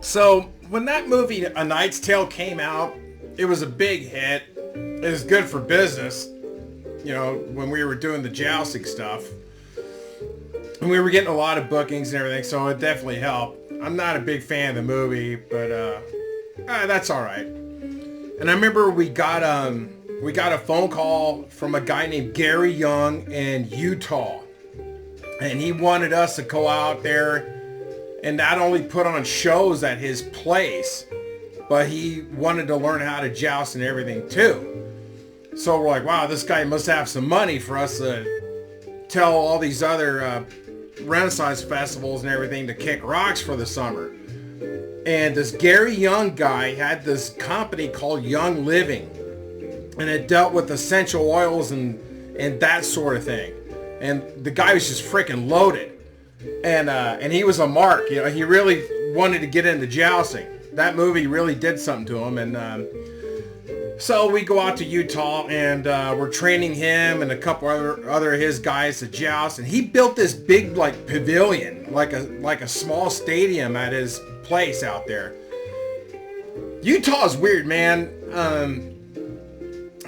So when that movie A Knight's Tale came out, it was a big hit. It was good for business, you know, when we were doing the jousting stuff. And we were getting a lot of bookings and everything, so it definitely helped. I'm not a big fan of the movie, but that's all right. And I remember we got a phone call from a guy named Gary Young in Utah. And he wanted us to go out there and not only put on shows at his place, but he wanted to learn how to joust and everything too. So we're like, wow, this guy must have some money for us to tell all these other Renaissance festivals and everything to kick rocks for the summer. And this Gary Young guy had this company called Young Living, and it dealt with essential oils and that sort of thing. And the guy was just freaking loaded. And he was a mark, you know, he really wanted to get into jousting. That movie really did something to him. And so we go out to Utah, and we're training him and a couple other of his guys to joust. And he built this big like pavilion, like a small stadium at his place out there. Utah is weird, man.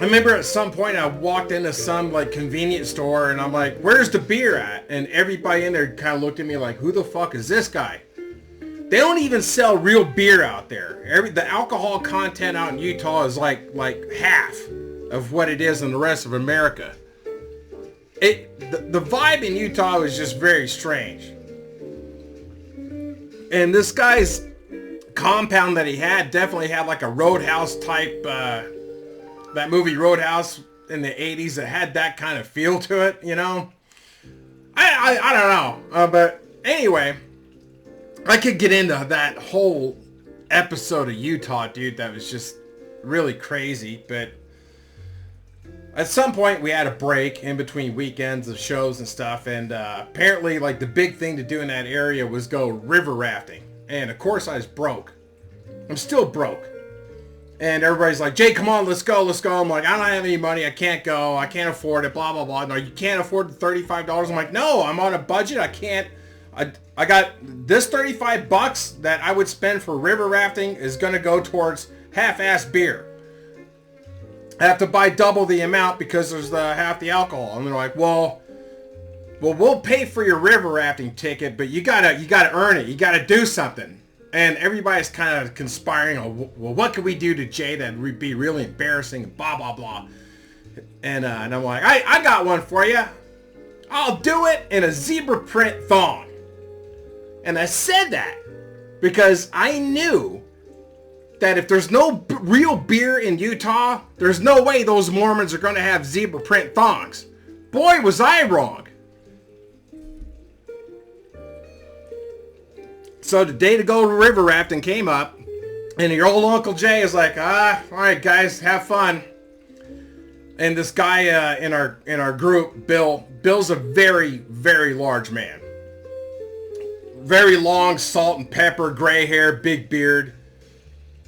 I remember at some point I walked into some like convenience store and I'm like, where's the beer at? And everybody in there kind of looked at me like, who the fuck is this guy? They don't even sell real beer out there. The alcohol content out in Utah is like half of what it is in the rest of America. The vibe in Utah was just very strange. And this guy's compound that he had definitely had like a Roadhouse type, that movie Roadhouse in the 80s that had that kind of feel to it, you know? I don't know. But anyway, I could get into that whole episode of Utah, dude. That was just really crazy. But at some point we had a break in between weekends of shows and stuff. And apparently like the big thing to do in that area was go river rafting. And of course I was broke. I'm still broke. And everybody's like, Jay, come on, let's go. I'm like, I don't have any money. I can't go. I can't afford it, blah, blah, blah. No, you can't afford the $35. I'm like, no, I'm on a budget. I can't. I got this $35 that I would spend for river rafting is going to go towards half-ass beer. I have to buy double the amount because there's half the alcohol. And they're like, well, we'll pay for your river rafting ticket, but you gotta earn it. You gotta do something. And everybody's kind of conspiring on, well, what could we do to Jay that would be really embarrassing, blah, blah, blah. And I'm like, I got one for you. I'll do it in a zebra print thong. And I said that because I knew that if there's no real beer in Utah, there's no way those Mormons are going to have zebra print thongs. Boy, was I wrong. So the day to go river rafting came up, and your old Uncle Jay is like, all right, guys, have fun. And this guy in our group, Bill's a very, very large man. Very long, salt and pepper, gray hair, big beard.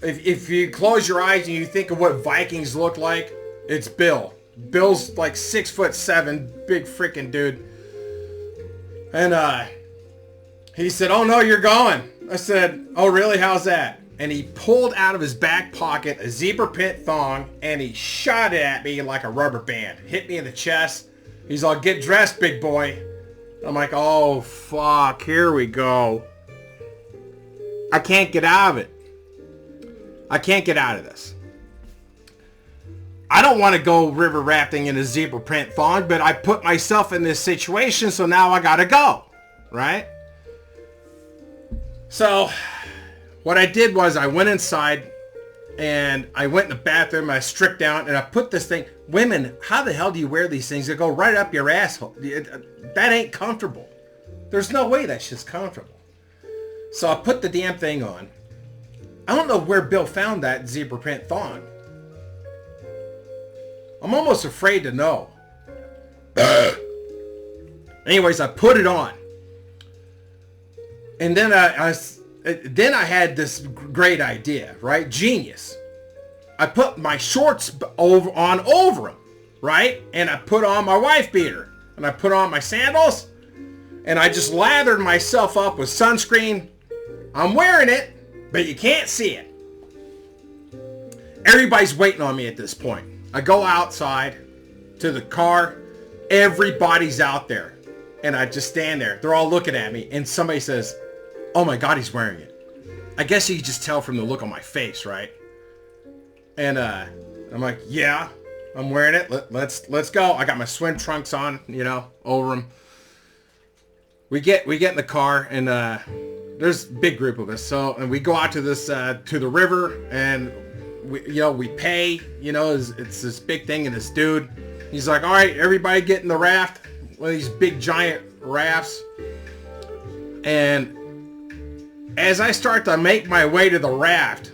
If you close your eyes and you think of what Vikings look like, it's Bill. Bill's like 6'7", big freaking dude. And he said, oh no, you're going. I said, oh really, how's that? And he pulled out of his back pocket a zebra print thong and he shot it at me like a rubber band. Hit me in the chest. He's all, get dressed, big boy. I'm like, oh fuck, here we go. I can't get out of it. I can't get out of this. I don't want to go river rafting in a zebra print thong, but I put myself in this situation, so now I gotta go, right? So what I did was I went inside and I went in the bathroom, I stripped down and I put this thing. Women, how the hell do you wear these things that go right up your asshole? That ain't comfortable. There's no way that shit's comfortable. So I put the damn thing on. I don't know where Bill found that zebra print thong. I'm almost afraid to know. Anyways, I put it on. And then I had this great idea, right? Genius. I put my shorts over them, right? And I put on my wife beater. And I put on my sandals. And I just lathered myself up with sunscreen. I'm wearing it. but you can't see it. Everybody's waiting on me at this point. I go outside to the car. Everybody's out there. And I just stand there. They're all looking at me. And somebody says, oh my God, he's wearing it. I guess you can just tell from the look on my face, right? And I'm like, yeah, I'm wearing it. Let's go. I got my swim trunks on, you know, over them. We get in the car, and there's a big group of us. So, and we go out to this to the river, and we pay. You know, it's this big thing, and this dude, he's like, all right, everybody get in the raft, one of these big giant rafts. And as I start to make my way to the raft,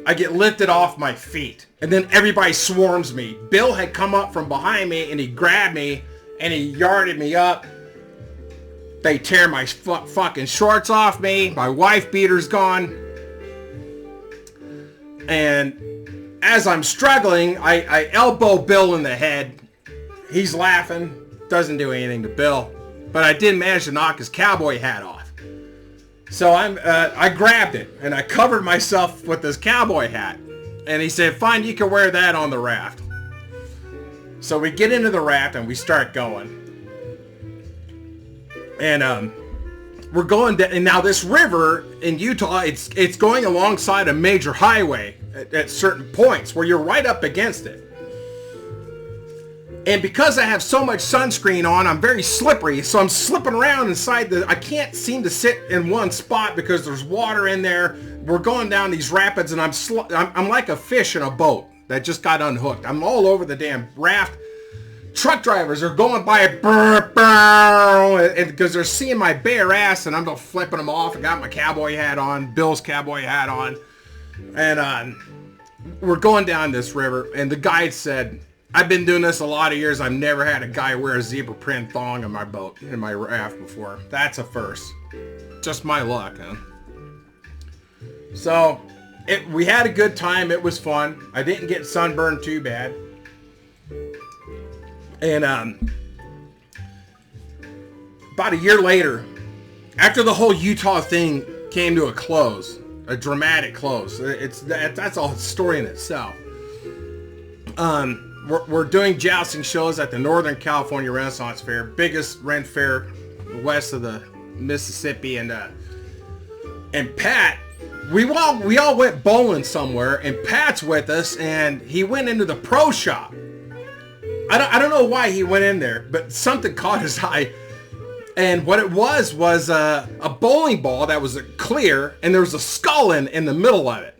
I get lifted off my feet, and then everybody swarms me. Bill had come up from behind me, and he grabbed me, and he yarded me up. They tear my fucking shorts off me. My wife beater's gone. And as I'm struggling, I elbow Bill in the head. He's laughing. Doesn't do anything to Bill. But I did manage to knock his cowboy hat off. So I grabbed it, and I covered myself with this cowboy hat. And he said, fine, you can wear that on the raft. So we get into the raft, and we start going. And we're going down, and now this river in Utah, it's going alongside a major highway at certain points where you're right up against it. And because I have so much sunscreen on, I'm very slippery, so I'm slipping around inside I can't seem to sit in one spot because there's water in there. We're going down these rapids, and I'm like a fish in a boat that just got unhooked. I'm all over the damn raft. Truck drivers are going by, and because they're seeing my bare ass, and I'm just flipping them off. I got my cowboy hat on, Bill's cowboy hat on, and we're going down this river, and the guide said, I've been doing this a lot of years. I've never had a guy wear a zebra print thong in my boat, in my raft before. That's a first. Just my luck, huh? So, we had a good time. It was fun. I didn't get sunburned too bad. And about a year later, after the whole Utah thing came to a close, a dramatic close, that's a story in itself. We're doing jousting shows at the Northern California Renaissance Fair, biggest rent fair west of the Mississippi, and Pat, we all went bowling somewhere, and Pat's with us, and he went into the pro shop. I don't know why he went in there, but something caught his eye. And what it was a bowling ball that was clear, and there was a skull in the middle of it.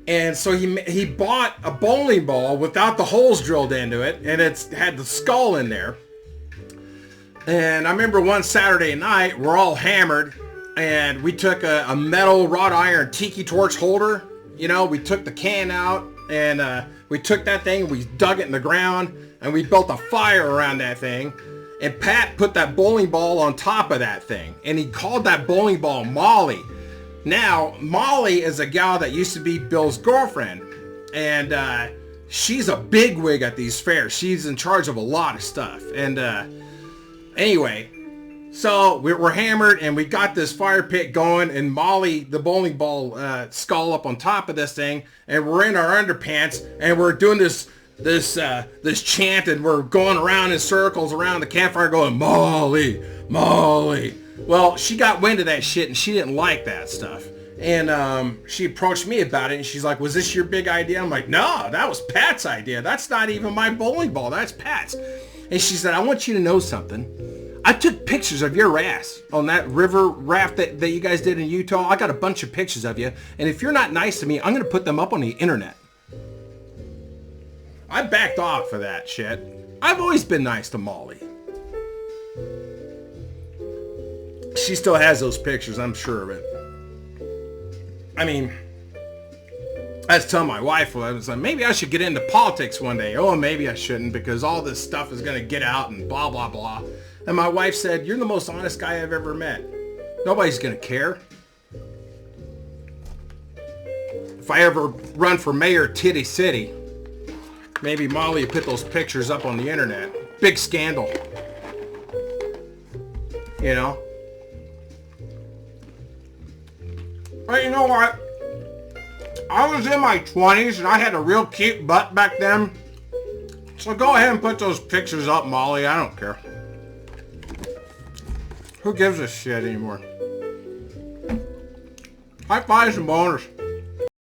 And so he bought a bowling ball without the holes drilled into it, and it had the skull in there. And I remember one Saturday night, we're all hammered, and we took a metal wrought iron tiki torch holder. You know, we took the can out, and we took that thing, we dug it in the ground, and we built a fire around that thing. And Pat put that bowling ball on top of that thing, and he called that bowling ball Molly. Now, Molly is a gal that used to be Bill's girlfriend, and she's a bigwig at these fairs. She's in charge of a lot of stuff. And anyway, so we're hammered, and we got this fire pit going, and Molly, the bowling ball, skull up on top of this thing, and we're in our underpants, and we're doing this chant, and we're going around in circles around the campfire going, Molly, Molly. Well, she got wind of that shit, and she didn't like that stuff. And she approached me about it, and she's like, was this your big idea? I'm like, no, that was Pat's idea. That's not even my bowling ball. That's Pat's. And she said, I want you to know something. I took pictures of your ass on that river raft that you guys did in Utah. I got a bunch of pictures of you. And if you're not nice to me, I'm going to put them up on the internet. I backed off of that shit. I've always been nice to Molly. She still has those pictures, I'm sure of it. I mean, I was telling my wife, I was like, maybe I should get into politics one day. Oh, maybe I shouldn't, because all this stuff is going to get out and blah, blah, blah. And my wife said, you're the most honest guy I've ever met. Nobody's going to care. If I ever run for mayor of Titty City, maybe Molly would put those pictures up on the internet. Big scandal. You know? But you know what? I was in my 20s and I had a real cute butt back then. So go ahead and put those pictures up, Molly. I don't care. Who gives a shit anymore? High fives and boners.